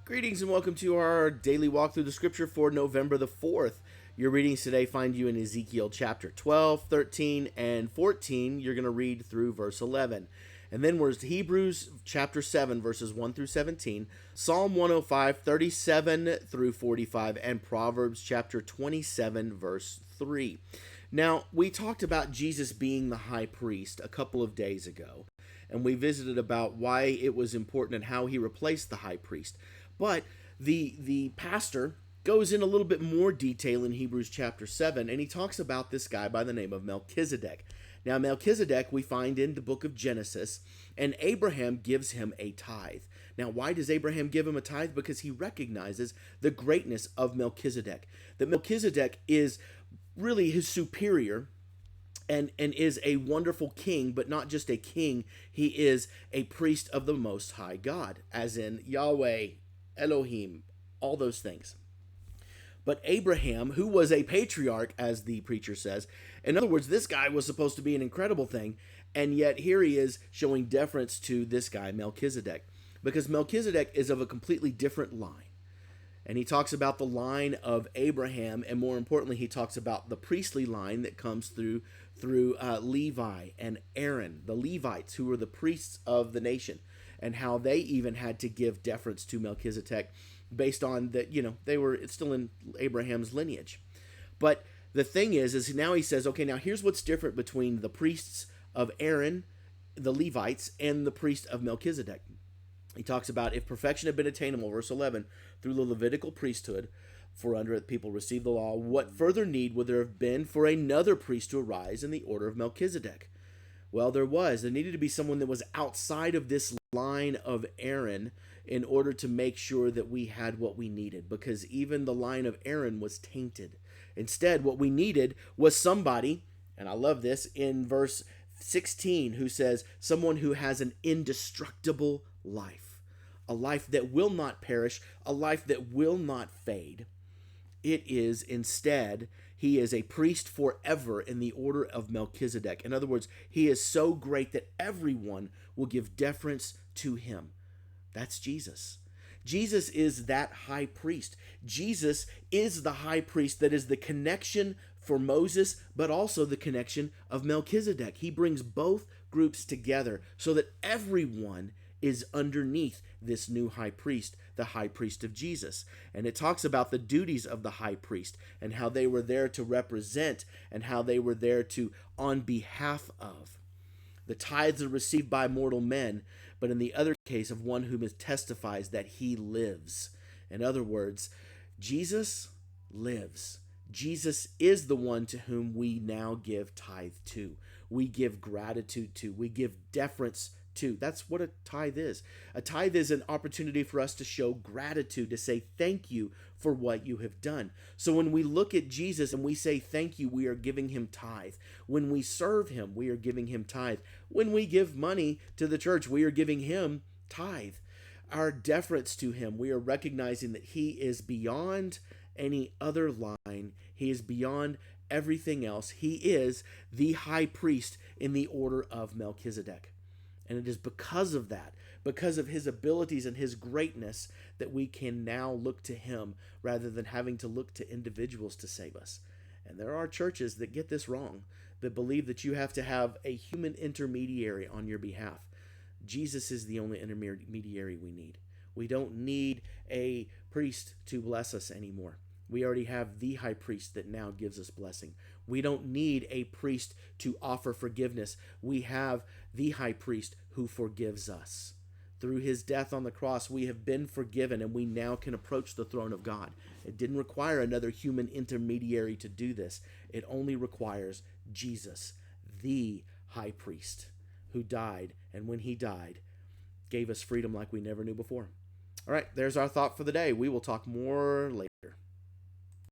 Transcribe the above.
Greetings and welcome to our daily walk through the scripture for November the 4th. Your readings today find you in Ezekiel chapter 12, 13, and 14. You're going to read through verse 11. And then we're Hebrews chapter 7, verses 1 through 17, Psalm 105, 37 through 45, and Proverbs chapter 27, verse 3. Now, we talked about Jesus being the high priest a couple of days ago, and we visited about why it was important and how he replaced the high priest. But the pastor goes in a little bit more detail in Hebrews chapter 7, and he talks about this guy by the name of Melchizedek. Now, Melchizedek we find in the book of Genesis, and Abraham gives him a tithe. Now, why does Abraham give him a tithe? Because he recognizes the greatness of Melchizedek. That Melchizedek is really his superior and is a wonderful king, but not just a king, he is a priest of the Most High God, as in Yahweh, Elohim, all those things. But Abraham, who was a patriarch, as the preacher says, in other words, this guy was supposed to be an incredible thing, and yet here he is showing deference to this guy, Melchizedek, because Melchizedek is of a completely different line. And he talks about the line of Abraham, and more importantly, he talks about the priestly line that comes through Levi and Aaron, the Levites, who were the priests of the nation, and how they even had to give deference to Melchizedek based on that, they were still in Abraham's lineage. But the thing is now he says, okay, now here's what's different between the priests of Aaron, the Levites, and the priest of Melchizedek. He talks about if perfection had been attainable, verse 11, through the Levitical priesthood, for under it people received the law, what further need would there have been for another priest to arise in the order of Melchizedek? Well, there needed to be someone that was outside of this line of Aaron in order to make sure that we had what we needed, because even the line of Aaron was tainted. Instead, what we needed was somebody, and I love this, in verse 16, who says, someone who has an indestructible life, a life that will not perish, a life that will not fade. It is instead, he is a priest forever in the order of Melchizedek. In other words, he is so great that everyone will give deference to him. That's Jesus. Jesus is that high priest. Jesus is the high priest that is the connection for Moses, but also the connection of Melchizedek. He brings both groups together so that everyone is underneath this new high priest, the high priest of Jesus. And it talks about the duties of the high priest and how they were there to represent and how they were there to on behalf of. The tithes are received by mortal men, but in the other case of one who testifies that he lives. In other words, Jesus lives. Jesus is the one to whom we now give tithe to. We give gratitude to. We give deference to. That's what a tithe is. A tithe is an opportunity for us to show gratitude, to say thank you for what you have done. So when we look at Jesus and we say thank you, we are giving him tithe. When we serve him, we are giving him tithe. When we give money to the church, we are giving him tithe. Our deference to him, we are recognizing that he is beyond any other line. He is beyond everything else. He is the high priest in the order of Melchizedek. And it is because of that, because of his abilities and his greatness, that we can now look to him rather than having to look to individuals to save us. And there are churches that get this wrong, that believe that you have to have a human intermediary on your behalf. Jesus is the only intermediary we need. We don't need a priest to bless us anymore. We already have the high priest that now gives us blessing. We don't need a priest to offer forgiveness. We have the high priest who forgives us. Through his death on the cross, we have been forgiven, and we now can approach the throne of God. It didn't require another human intermediary to do this. It only requires Jesus, the high priest, who died, and when he died, gave us freedom like we never knew before. All right, there's our thought for the day. We will talk more later.